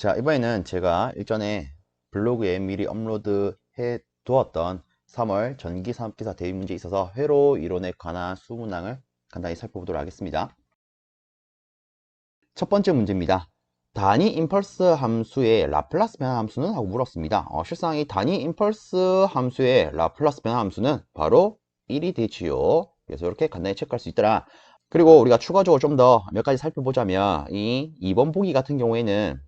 자, 이번에는 제가 일전에 블로그에 미리 업로드해 두었던 3월 전기산업기사 대입 문제에 있어서 회로 이론에 관한 수문항을 간단히 살펴보도록 하겠습니다. 첫 번째 문제입니다. 단위 임펄스 함수의 라플라스 변화 함수는? 하고 물었습니다. 실상 이 단위 임펄스 함수의 라플라스 변화 함수는 바로 1이 되지요. 그래서 이렇게 간단히 체크할 수 있더라. 그리고 우리가 추가적으로 좀 더 몇 가지 살펴보자면 이 2번 보기 같은 경우에는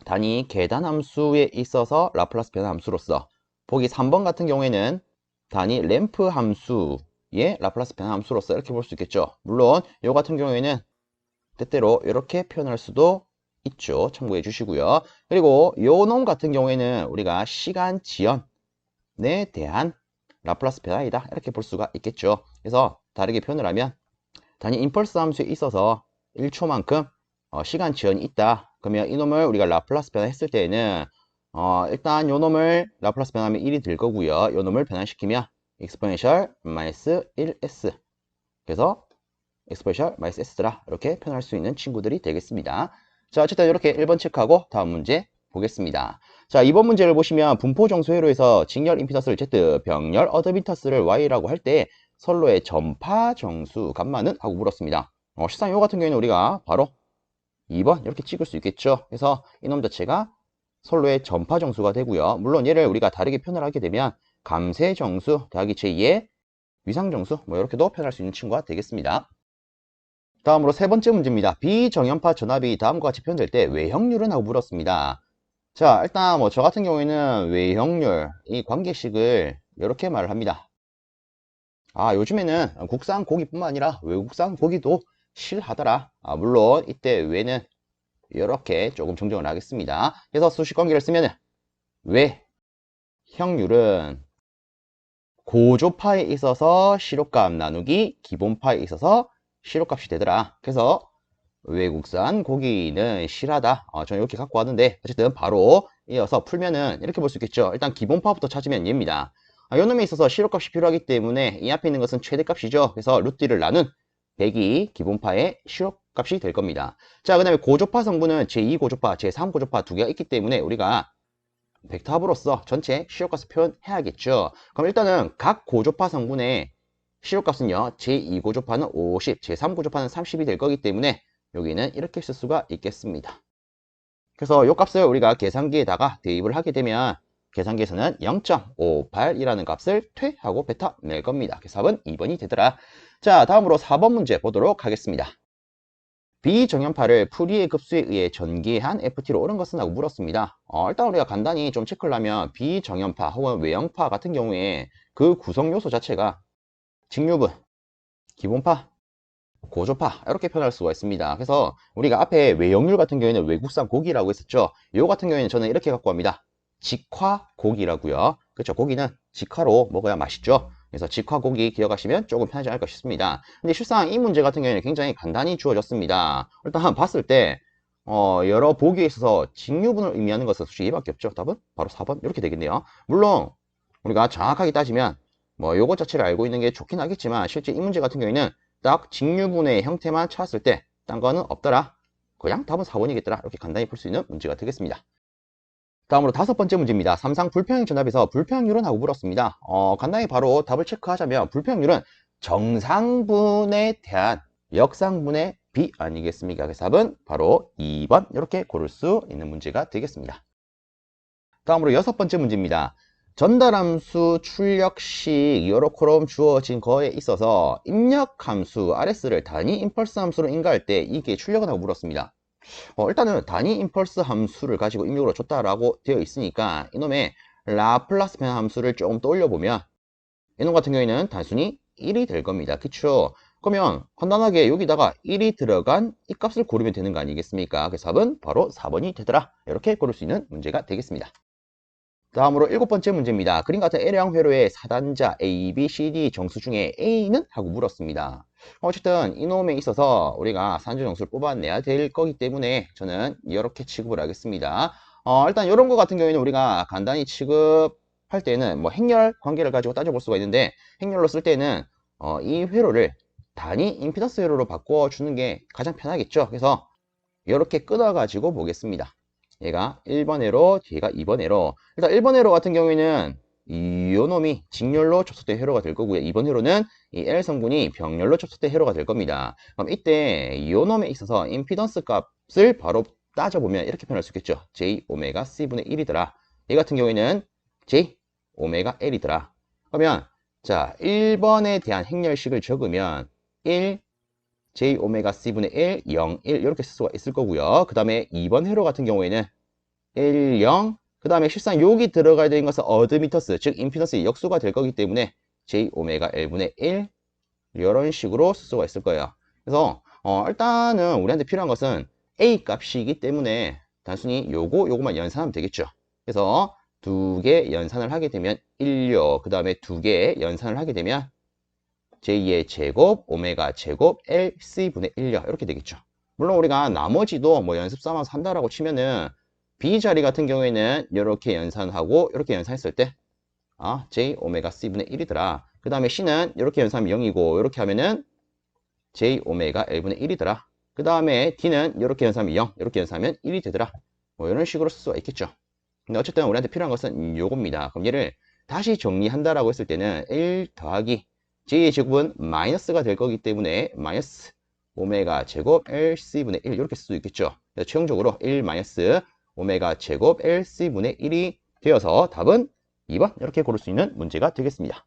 단위 계단 함수에 있어서 라플라스 변화 함수로서, 보기 3번 같은 경우에는 단위 램프 함수의 라플라스 변화 함수로서 이렇게 볼 수 있겠죠. 물론 이 같은 경우에는 때때로 이렇게 표현할 수도 있죠. 참고해 주시고요. 그리고 요 놈 같은 경우에는 우리가 시간 지연에 대한 라플라스 변화이다, 이렇게 볼 수가 있겠죠. 그래서 다르게 표현을 하면 단위 임펄스 함수에 있어서 1초만큼 시간 지연이 있다. 그러면 이놈을 우리가 라플라스 변화했을 때에는 일단 요 놈을 라플라스 변화하면 1이 될 거고요. 요 놈을 변화시키면 exponential 마이너스 1s, 그래서 exponential 마이너스 s라 이렇게 표현할 수 있는 친구들이 되겠습니다. 자, 어쨌든 이렇게 1번 체크하고 다음 문제 보겠습니다. 자, 2번 문제를 보시면 분포 정수 회로에서 직렬 임피던스를 Z, 병렬 어드미터스를 Y라고 할 때 선로의 전파 정수 값만은? 하고 물었습니다. 실상 이거 같은 경우에는 우리가 바로 2번 이렇게 찍을 수 있겠죠. 그래서 이놈 자체가 선로의 전파 정수가 되고요. 물론 얘를 우리가 다르게 표현을 하게 되면 감쇄 정수 더하기 제2의 위상 정수, 뭐 이렇게도 표현할 수 있는 친구가 되겠습니다. 다음으로 세 번째 문제입니다. 비정연파 전압이 다음과 같이 표현될 때 외형률은? 하고 물었습니다. 자, 일단 뭐 저 같은 경우에는 외형률 이 관계식을 이렇게 말을 합니다. 요즘에는 국산 고기뿐만 아니라 외국산 고기도 실하더라. 물론 이때 외는 이렇게 조금 정정을 하겠습니다. 그래서 수식 관계를 쓰면은 외형률은 고조파에 있어서 시료값 나누기 기본파에 있어서 시료값이 되더라. 그래서 외국산 고기는 실하다. 저는 이렇게 갖고 왔는데, 어쨌든 바로 이어서 풀면은 이렇게 볼 수 있겠죠. 일단 기본파부터 찾으면 얘입니다. 요 놈에 있어서 시료값이 필요하기 때문에 이 앞에 있는 것은 최대값이죠. 그래서 루트 1을 나눈 100이 기본파의 시료값이 될 겁니다. 자, 그 다음에 고조파 성분은 제2고조파, 제3고조파 두 개가 있기 때문에 우리가 벡터 합으로서 전체 시료값을 표현해야겠죠. 그럼 일단은 각 고조파 성분의 시료값은요, 제2고조파는 50, 제3고조파는 30이 될 거기 때문에 여기는 이렇게 쓸 수가 있겠습니다. 그래서 이 값을 우리가 계산기에다가 대입을 하게 되면 계산기에서는 0.58이라는 값을 퇴하고 뱉어낼 겁니다. 그래서 답은 2번이 되더라. 자, 다음으로 4번 문제 보도록 하겠습니다. 비정연파를 풀이의 급수에 의해 전개한 FT로 옳은 것은? 하고 물었습니다. 일단 우리가 간단히 좀 체크를 하면 비정연파 혹은 외형파 같은 경우에 그 구성 요소 자체가 직류분, 기본파, 고조파 이렇게 표현할 수가 있습니다. 그래서 우리가 앞에 외형률 같은 경우에는 외국산 고기라고 했었죠. 이거 같은 경우에는 저는 이렇게 갖고 갑니다. 직화 고기라고요. 그렇죠. 고기는 직화로 먹어야 맛있죠. 그래서 직화 고기 기억하시면 조금 편하지 않을까 싶습니다. 근데 실상 이 문제 같은 경우에는 굉장히 간단히 주어졌습니다. 일단 봤을 때 여러 보기에 있어서 직류분을 의미하는 것은 솔직히 이밖에 없죠. 답은 바로 4번 이렇게 되겠네요. 물론 우리가 정확하게 따지면 뭐 요것 자체를 알고 있는 게 좋긴 하겠지만, 실제 이 문제 같은 경우에는 딱 직류분의 형태만 찾았을 때 딴 거는 없더라, 그냥 답은 4번이겠더라, 이렇게 간단히 볼 수 있는 문제가 되겠습니다. 다음으로 5번째 문제입니다. 삼상 불평형 전압에서 불평률은? 하고 물었습니다. 간단히 바로 답을 체크하자면 불평률은 정상분에 대한 역상분의 비 아니겠습니까? 그래서 답은 바로 2번 이렇게 고를 수 있는 문제가 되겠습니다. 다음으로 6번째 문제입니다. 전달함수 출력식 요렇게럼 주어진 거에 있어서 입력함수 RS를 단위 임펄스 함수로 인가할 때 이게 출력은? 하고 물었습니다. 일단은 단위 임펄스 함수를 가지고 입력으로 줬다라고 되어 있으니까 이놈의 라플라스 변화 함수를 조금 떠올려 보면 이놈 같은 경우에는 단순히 1이 될 겁니다. 그쵸? 그러면 간단하게 여기다가 1이 들어간 이 값을 고르면 되는 거 아니겠습니까? 그래서 답은 바로 4번이 되더라, 이렇게 고를 수 있는 문제가 되겠습니다. 다음으로 7번째 문제입니다. 그림 같은 L형 회로의 4단자 A, B, C, D 정수 중에 A는? 하고 물었습니다. 어쨌든 이놈에 있어서 우리가 산주 정수를 뽑아내야 될 거기 때문에 저는 이렇게 취급을 하겠습니다. 일단 이런 거 같은 경우에는 우리가 간단히 취급할 때는 뭐 행렬 관계를 가지고 따져볼 수가 있는데, 행렬로 쓸 때는 이 회로를 단위 임피던스 회로로 바꿔주는 게 가장 편하겠죠. 그래서 이렇게 끊어가지고 보겠습니다. 얘가 1번 회로, 뒤가 2번 회로. 일단 1번 회로 같은 경우에는 요 놈이 직렬로 접속된 회로가 될 거고요. 2번 회로는 이 L 성분이 병렬로 접속된 회로가 될 겁니다. 그럼 이때 요 놈에 있어서 임피던스 값을 바로 따져보면 이렇게 표현할 수 있겠죠. J 오메가 C분의 1이더라. 얘 같은 경우에는 J 오메가 L이더라. 그러면 자 1번에 대한 행렬식을 적으면 1 J 오메가 C분의 1, 0, 1 이렇게 쓸 수가 있을 거고요. 그 다음에 2번 회로 같은 경우에는 1, 0 그 다음에 실상 여기 들어가야 되는 것은 어드미터스 즉 임피던스의 역수가 될 거기 때문에 J 오메가 L분의 1 이런 식으로 쓸 수가 있을 거예요. 그래서 일단은 우리한테 필요한 것은 A 값이기 때문에 단순히 요거만 연산하면 되겠죠. 그래서 두 개 연산을 하게 되면 1요 그 다음에 두 개 연산을 하게 되면 J의 제곱, 오메가 제곱, LC분의 1요 이렇게 되겠죠. 물론 우리가 나머지도 뭐 연습 삼아서 한다라고 치면은 B 자리 같은 경우에는 이렇게 연산하고 이렇게 연산했을 때 J 오메가 C분의 1이더라. 그 다음에 C는 이렇게 연산하면 0이고 이렇게 하면은 J 오메가 L분의 1이더라. 그 다음에 D는 이렇게 연산하면 0, 이렇게 연산하면 1이 되더라. 뭐 이런 식으로 쓸 수가 있겠죠. 근데 어쨌든 우리한테 필요한 것은 요겁니다. 그럼 얘를 다시 정리한다라고 했을 때는 1 더하기 J의 제곱은 마이너스가 될 거기 때문에 마이너스 오메가 제곱 LC분의 1 이렇게 쓸 수 있겠죠. 그래서 최종적으로 1 마이너스 오메가 제곱 LC분의 1이 되어서 답은 2번 이렇게 고를 수 있는 문제가 되겠습니다.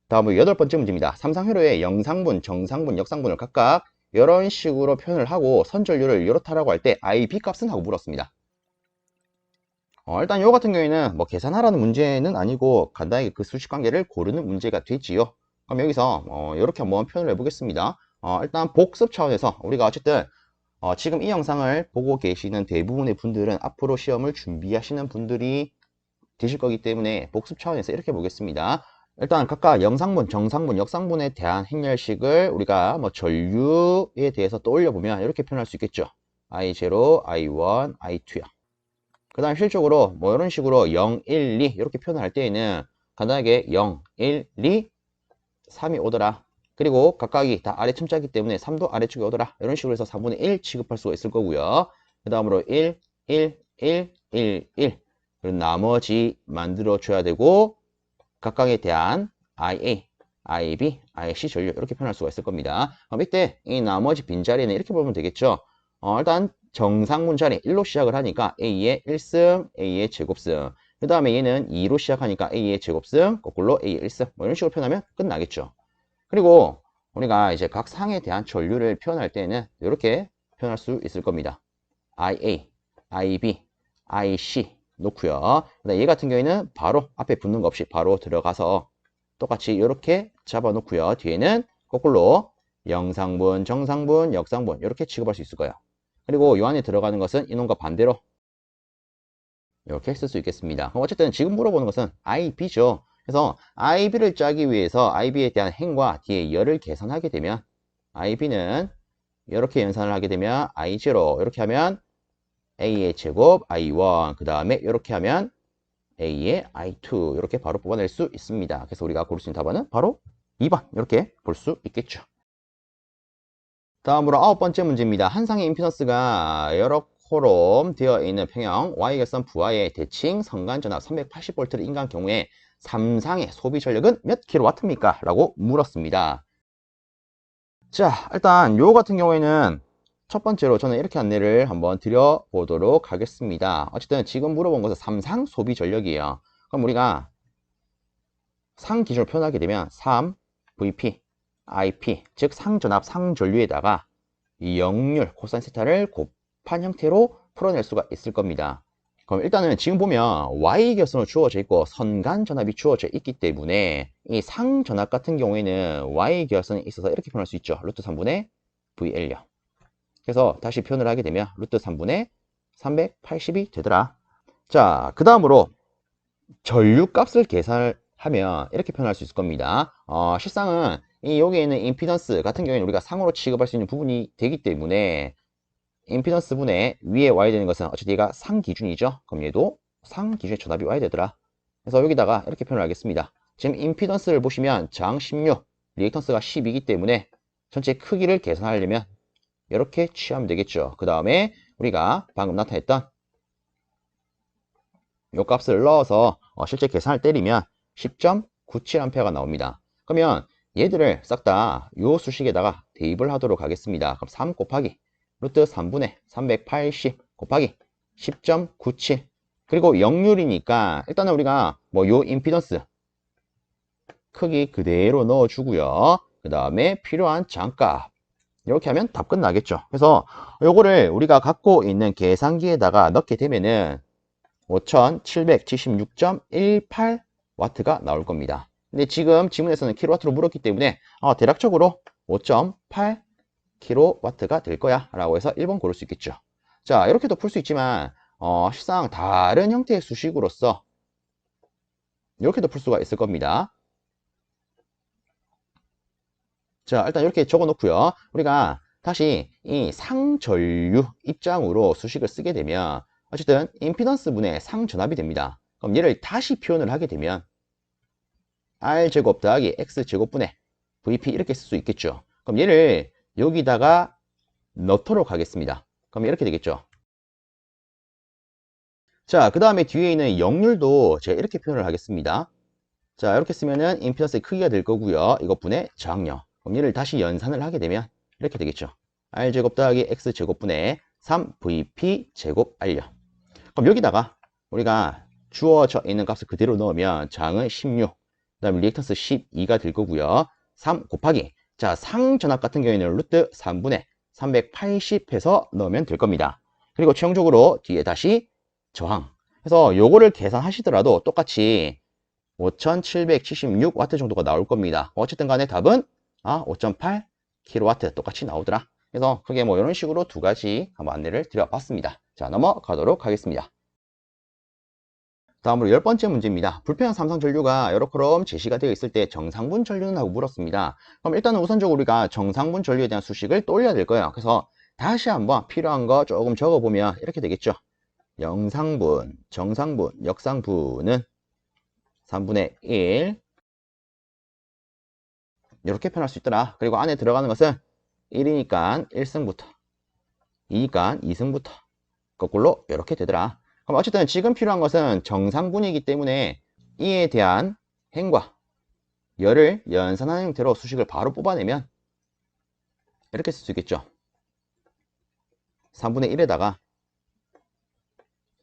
다음은 8번째 문제입니다. 삼상회로의 영상분, 정상분, 역상분을 각각 이런 식으로 표현을 하고 선전류를 이렇다라고 할 때 I, B 값은 하고 물었습니다. 일단 요 같은 경우에는 뭐 계산하라는 문제는 아니고 간단하게 그 수식 관계를 고르는 문제가 되지요. 그럼 여기서 이렇게 한번 표현을 해보겠습니다. 일단 복습 차원에서 우리가 어쨌든 지금 이 영상을 보고 계시는 대부분의 분들은 앞으로 시험을 준비하시는 분들이 되실 거기 때문에 복습 차원에서 이렇게 보겠습니다. 일단 각각 영상분, 정상분, 역상분에 대한 행렬식을 우리가 뭐 전류에 대해서 떠올려 보면 이렇게 표현할 수 있겠죠. I0, I1, I2요. 그 다음 실적으로 뭐 이런 식으로 0, 1, 2 이렇게 표현을 할 때에는 간단하게 0, 1, 2, 3이 오더라. 그리고 각각이 다 아래 첨자이기 때문에 3도 아래쪽에 오더라. 이런 식으로 해서 4분의 1 취급할 수가 있을 거고요. 그 다음으로 1, 1, 1, 1, 1 그리고 나머지 만들어줘야 되고 각각에 대한 IA, IB, IC 전류 이렇게 표현할 수가 있을 겁니다. 그럼 이때 이 나머지 빈자리는 이렇게 보면 되겠죠. 일단 정상분 자리 1로 시작을 하니까 A의 1승, A의 제곱승. 그 다음에 얘는 2로 시작하니까 A의 제곱승, 거꾸로 A의 1승. 뭐 이런 식으로 표현하면 끝나겠죠. 그리고 우리가 이제 각 상에 대한 전류를 표현할 때는 이렇게 표현할 수 있을 겁니다. IA, IB, IC 놓고요. 얘 같은 경우에는 바로 앞에 붙는 거 없이 바로 들어가서 똑같이 이렇게 잡아 놓고요. 뒤에는 거꾸로 영상분, 정상분, 역상분 이렇게 취급할 수 있을 거예요. 그리고 이 안에 들어가는 것은 이놈과 반대로 이렇게 쓸 수 있겠습니다. 그럼 어쨌든 지금 물어보는 것은 IB죠. 그래서 IB를 짜기 위해서 IB에 대한 행과 뒤에 열을 계산하게 되면 IB는 이렇게 연산을 하게 되면 I0 이렇게 하면 A의 제곱 I1 그 다음에 이렇게 하면 A의 I2 이렇게 바로 뽑아낼 수 있습니다. 그래서 우리가 고를 수 있는 답안은 바로 2번 이렇게 볼 수 있겠죠. 다음으로 9번째 문제입니다. 한 상의 임피던스가 여러 코롬 되어 있는 평형 Y결선 부하의 대칭 성간전압 380V를 인가한 경우에 3상의 소비 전력은 몇 킬로와트입니까? 라고 물었습니다. 자, 일단 요 같은 경우에는 첫 번째로 저는 이렇게 안내를 한번 드려보도록 하겠습니다. 어쨌든 지금 물어본 것은 3상 소비 전력이에요. 그럼 우리가 상 기준으로 표현하게 되면 3 VP, IP, 즉 상전압, 상전류에다가 역률, 코사인 세타를 곱한 형태로 풀어낼 수가 있을 겁니다. 그럼 일단은 지금 보면 Y결선으로 주어져 있고 선간전압이 주어져 있기 때문에 이 상전압 같은 경우에는 Y결선에 있어서 이렇게 표현할 수 있죠. 루트 3분의 VL요. 그래서 다시 표현을 하게 되면 루트 3분의 380이 되더라. 자, 그 다음으로 전류값을 계산을 하면 이렇게 표현할 수 있을 겁니다. 실상은 여기에 있는 임피던스 같은 경우에는 우리가 상으로 취급할 수 있는 부분이 되기 때문에 임피던스 분의 위에 와야 되는 것은 어차피 얘가 상 기준이죠. 그럼 얘도 상 기준의 전압이 와야 되더라. 그래서 여기다가 이렇게 표현을 하겠습니다. 지금 임피던스를 보시면 장 16, 리액턴스가 10이기 때문에 전체 크기를 계산하려면 이렇게 취하면 되겠죠. 그 다음에 우리가 방금 나타냈던 요 값을 넣어서 실제 계산을 때리면 10.97A가 나옵니다. 그러면 얘들을 싹 다 요 수식에다가 대입을 하도록 하겠습니다. 그럼 3 곱하기 루트 3분의 380 곱하기 10.97 그리고 0률이니까 일단은 우리가 뭐 요 임피던스 크기 그대로 넣어주고요. 그 다음에 필요한 장값 이렇게 하면 답 끝나겠죠. 그래서 요거를 우리가 갖고 있는 계산기에다가 넣게 되면은 5776.18W가 나올 겁니다. 근데 지금 지문에서는 킬로와트로 물었기 때문에 대략적으로 5.8kW가 될 거야 라고 해서 1번 고를 수 있겠죠. 자, 이렇게도 풀 수 있지만 실상 다른 형태의 수식으로서 이렇게도 풀 수가 있을 겁니다. 자, 일단 이렇게 적어 놓고요. 우리가 다시 이 상전류 입장으로 수식을 쓰게 되면 어쨌든 임피던스 분의 상전압이 됩니다. 그럼 얘를 다시 표현을 하게 되면 R제곱 더하기 X제곱분의 VP 이렇게 쓸 수 있겠죠. 그럼 얘를 여기다가 넣도록 하겠습니다. 그럼 이렇게 되겠죠. 자, 그 다음에 뒤에 있는 역률도 제가 이렇게 표현을 하겠습니다. 자, 이렇게 쓰면은 임피던스의 크기가 될 거고요. 이것분의 저항력. 그럼 얘를 다시 연산을 하게 되면 이렇게 되겠죠. R제곱 더하기 X제곱분의 3VP 제곱 R력. 그럼 여기다가 우리가 주어져 있는 값을 그대로 넣으면 저항은 16, 그 다음에 리액턴스 12가 될 거고요. 3 곱하기 자 상전압 같은 경우에는 루트 3분의 380 해서 넣으면 될 겁니다. 그리고 최종적으로 뒤에 다시 저항 그래서 요거를 계산하시더라도 똑같이 5776W 정도가 나올 겁니다. 어쨌든 간에 답은 5.8kW 똑같이 나오더라. 그래서 크게 뭐 이런 식으로 두 가지 한번 안내를 드려봤습니다. 자, 넘어가도록 하겠습니다. 다음으로 10번째 문제입니다. 불평형 삼성전류가 요렇게럼 제시가 되어 있을 때 정상분 전류는 하고 물었습니다. 그럼 일단은 우선적으로 우리가 정상분 전류에 대한 수식을 또 올려야 될 거예요. 그래서 다시 한번 필요한 거 조금 적어보면 이렇게 되겠죠. 영상분, 정상분, 역상분은 3분의 1 이렇게 표현할 수 있더라. 그리고 안에 들어가는 것은 1이니까 1승부터 2니까 2승부터 거꾸로 이렇게 되더라. 그럼 어쨌든 지금 필요한 것은 정상분이기 때문에 이에 대한 행과 열을 연산하는 형태로 수식을 바로 뽑아내면 이렇게 쓸 수 있겠죠. 3분의 1에다가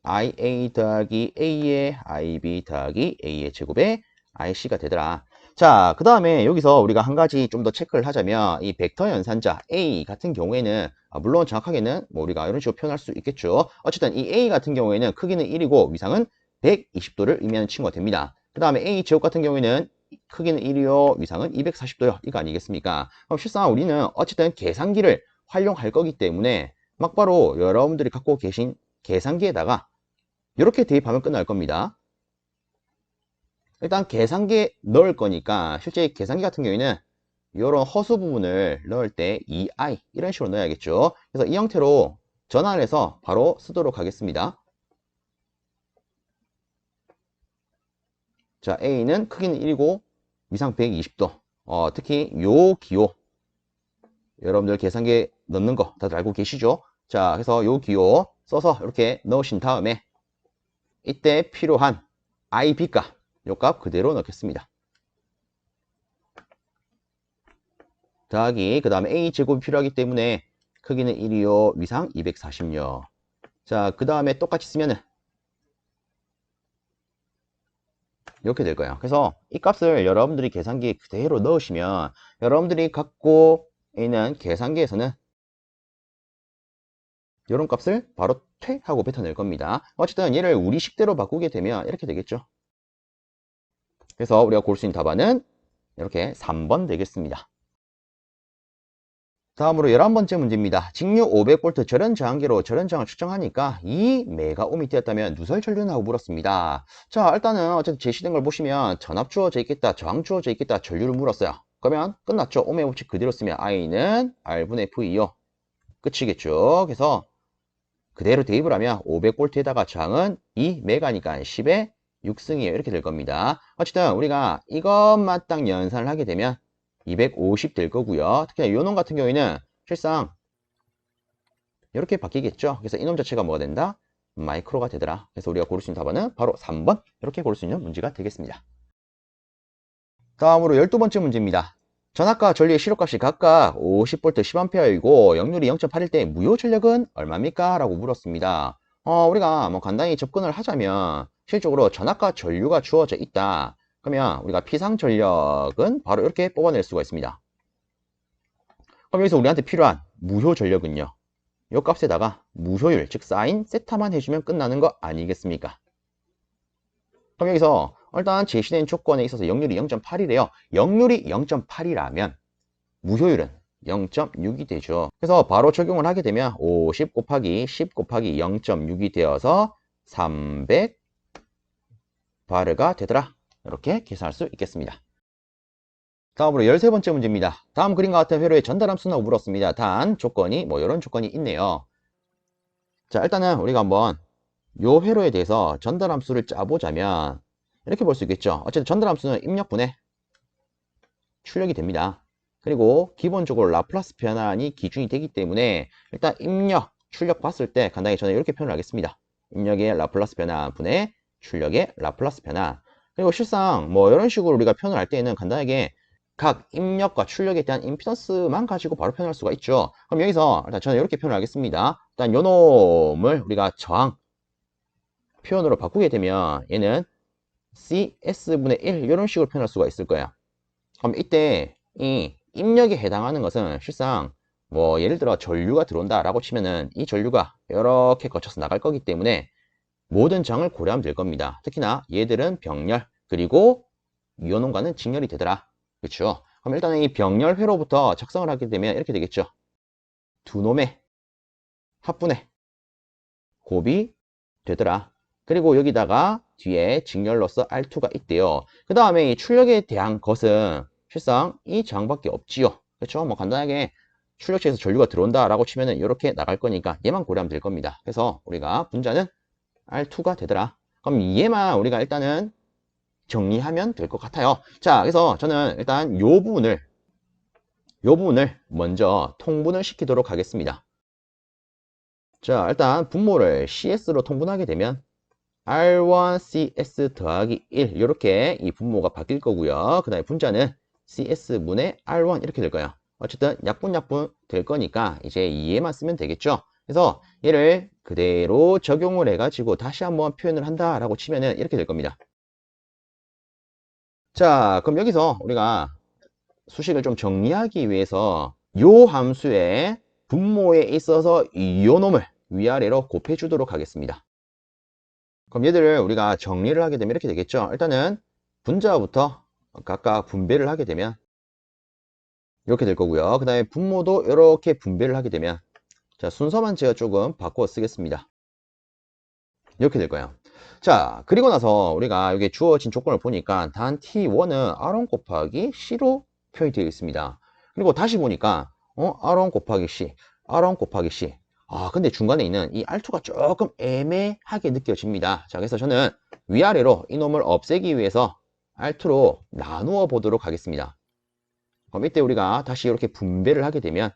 IA 더하기 A의 IB 더하기 A의 제곱에 IC가 되더라. 자, 그 다음에 여기서 우리가 한 가지 좀 더 체크를 하자면 이 벡터 연산자 A 같은 경우에는 물론 정확하게는 뭐 우리가 이런 식으로 표현할 수 있겠죠. 어쨌든 이 A 같은 경우에는 크기는 1이고 위상은 120도를 의미하는 친구가 됩니다. 그 다음에 A 제곱 같은 경우에는 크기는 1이요 위상은 240도요 이거 아니겠습니까? 그럼 실상 우리는 어쨌든 계산기를 활용할 거기 때문에 막바로 여러분들이 갖고 계신 계산기에다가 이렇게 대입하면 끝날 겁니다. 일단 계산기에 넣을 거니까 실제 계산기 같은 경우에는 이런 허수 부분을 넣을 때 EI 이런 식으로 넣어야겠죠. 그래서 이 형태로 전환을 해서 바로 쓰도록 하겠습니다. 자, A는 크기는 1이고 위상 120도. 특히 요 기호 여러분들 계산기에 넣는 거 다들 알고 계시죠? 자, 그래서 요 기호 써서 이렇게 넣으신 다음에 이때 필요한 IB 값, 요 값 그대로 넣겠습니다. 더하기 그 다음에 A제곱이 필요하기 때문에 크기는 1이요 위상 240요. 자, 그 다음에 똑같이 쓰면은 이렇게 될 거예요. 그래서 이 값을 여러분들이 계산기에 그대로 넣으시면 여러분들이 갖고 있는 계산기에서는 이런 값을 바로 퇴하고 뱉어낼 겁니다. 어쨌든 얘를 우리식대로 바꾸게 되면 이렇게 되겠죠. 그래서 우리가 고를 수 있는 답안은 이렇게 3번 되겠습니다. 다음으로 11번째 문제입니다. 직류 500V 절연 저항기로 절연 저항을 측정하니까 2메가옴이 되었다면 누설 전류는 물었습니다. 자, 일단은 어쨌든 제시된 걸 보시면 전압 주어져 있겠다, 저항 주어져 있겠다, 전류를 물었어요. 그러면 끝났죠. 옴의 법칙 그대로 쓰면 I는 R분의 V요. 끝이겠죠. 그래서 그대로 대입을 하면 500V에다가 저항은 2메가니까 10의 6승이에요. 이렇게 될 겁니다. 어쨌든 우리가 이것만 딱 연산을 하게 되면 250 될 거고요. 특히 요놈 같은 경우에는 실상 이렇게 바뀌겠죠. 그래서 이놈 자체가 뭐가 된다? 마이크로가 되더라. 그래서 우리가 고를 수 있는 답안은 바로 3번 이렇게 고를 수 있는 문제가 되겠습니다. 다음으로 12번째 문제입니다. 전압과 전류의 시료값이 각각 50V 10A이고 역률이 0.8일 때 무효 전력은 얼마입니까? 라고 물었습니다. 우리가 뭐 간단히 접근을 하자면 실질적으로 전압과 전류가 주어져 있다. 그러면 우리가 피상 전력은 바로 이렇게 뽑아낼 수가 있습니다. 그럼 여기서 우리한테 필요한 무효 전력은요. 이 값에다가 무효율, 즉 사인 세타만 해주면 끝나는 거 아니겠습니까? 그럼 여기서 일단 제시된 조건에 있어서 역률이 0.8이래요. 역률이 0.8이라면 무효율은 0.6이 되죠. 그래서 바로 적용을 하게 되면 50 곱하기 10 곱하기 0.6이 되어서 300바르가 되더라. 이렇게 계산할 수 있겠습니다. 다음으로 13번째 문제입니다. 다음 그림과 같은 회로의 전달함수라고 물었습니다. 단 조건이 이런 조건이 있네요. 자, 일단은 우리가 한번 요 회로에 대해서 전달함수를 짜보자면 이렇게 볼 수 있겠죠. 어쨌든 전달함수는 입력분의 출력이 됩니다. 그리고 기본적으로 라플라스 변환이 기준이 되기 때문에 일단 입력, 출력 봤을 때 간단히 저는 이렇게 표현을 하겠습니다. 입력의 라플라스 변환 분의 출력의 라플라스 변환. 그리고 실상 이런 식으로 우리가 표현을 할 때에는 간단하게 각 입력과 출력에 대한 임피던스만 가지고 바로 표현할 수가 있죠. 그럼 여기서 일단 저는 이렇게 표현을 하겠습니다. 일단 요 놈을 우리가 저항 표현으로 바꾸게 되면 얘는 CS분의 1 이런 식으로 표현할 수가 있을 거예요. 그럼 이때 이 입력에 해당하는 것은 실상 예를 들어 전류가 들어온다 라고 치면은 이 전류가 이렇게 거쳐서 나갈 거기 때문에 모든 저항을 고려하면 될 겁니다. 특히나 얘들은 병렬 그리고 이온홈과는 직렬이 되더라. 그렇죠? 그럼 일단은 이 병렬 회로부터 작성을 하게 되면 이렇게 되겠죠. 두 놈의 합분의 곱이 되더라. 그리고 여기다가 뒤에 직렬로서 R2가 있대요. 그 다음에 이 출력에 대한 것은 실상 이 저항밖에 없지요. 그렇죠? 간단하게 출력체에서 전류가 들어온다 라고 치면은 이렇게 나갈 거니까 얘만 고려하면 될 겁니다. 그래서 우리가 분자는 R2가 되더라. 그럼 얘만 우리가 일단은 정리하면 될 것 같아요. 자, 그래서 저는 일단 요 부분을 먼저 통분을 시키도록 하겠습니다. 자, 일단 분모를 CS로 통분하게 되면 R1CS 더하기 1 이렇게 이 분모가 바뀔 거고요. 그 다음에 분자는 CS분의 R1 이렇게 될 거예요. 어쨌든 약분 될 거니까 이제 얘만 쓰면 되겠죠. 그래서 얘를 그대로 적용을 해가지고 다시 한번 표현을 한다라고 치면은 이렇게 될 겁니다. 자, 그럼 여기서 우리가 수식을 좀 정리하기 위해서 요 함수의 분모에 있어서 요 놈을 위아래로 곱해 주도록 하겠습니다. 그럼 얘들을 우리가 정리를 하게 되면 이렇게 되겠죠. 일단은 분자부터 각각 분배를 하게 되면 이렇게 될 거고요. 그 다음에 분모도 이렇게 분배를 하게 되면 자, 순서만 제가 조금 바꿔 쓰겠습니다. 이렇게 될 거예요. 자, 그리고 나서 우리가 여기 주어진 조건을 보니까 단 T1은 R1 곱하기 C로 표현이 되어 있습니다. 그리고 다시 보니까 R1 곱하기 C, R1 곱하기 C. 근데 중간에 있는 이 R2가 조금 애매하게 느껴집니다. 자, 그래서 저는 위아래로 이놈을 없애기 위해서 R2로 나누어 보도록 하겠습니다. 그럼 이때 우리가 다시 이렇게 분배를 하게 되면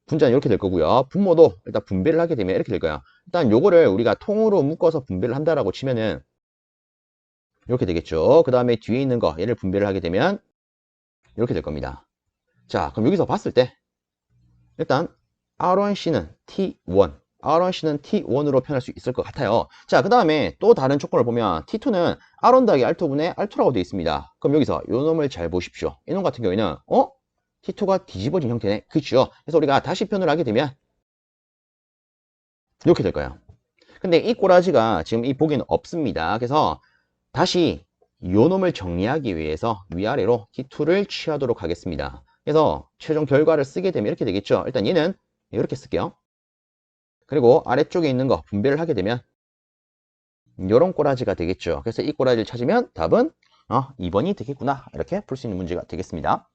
분자는 이렇게 될 거고요. 분모도 일단 분배를 하게 되면 이렇게 될 거예요. 일단 요거를 우리가 통으로 묶어서 분배를 한다라고 치면은 이렇게 되겠죠. 그 다음에 뒤에 있는 거 얘를 분배를 하게 되면 이렇게 될 겁니다. 자, 그럼 여기서 봤을 때 일단 R1C는 T1, R1C는 T1으로 표현할 수 있을 것 같아요. 자, 그 다음에 또 다른 조건을 보면 T2는 R1 더하기 R2분의 R2라고 되어 있습니다. 그럼 여기서 요 놈을 잘 보십시오. 이놈 같은 경우에는 T2가 뒤집어진 형태네. 그렇죠? 그래서 우리가 다시 표현을 하게 되면 이렇게 될 거예요. 근데 이 꼬라지가 지금 이 보기는 없습니다. 그래서 다시 요 놈을 정리하기 위해서 위아래로 T2를 취하도록 하겠습니다. 그래서 최종 결과를 쓰게 되면 이렇게 되겠죠. 일단 얘는 이렇게 쓸게요. 그리고 아래쪽에 있는 거 분배를 하게 되면 이런 꼬라지가 되겠죠. 그래서 이 꼬라지를 찾으면 답은 2번이 되겠구나. 이렇게 풀 수 있는 문제가 되겠습니다.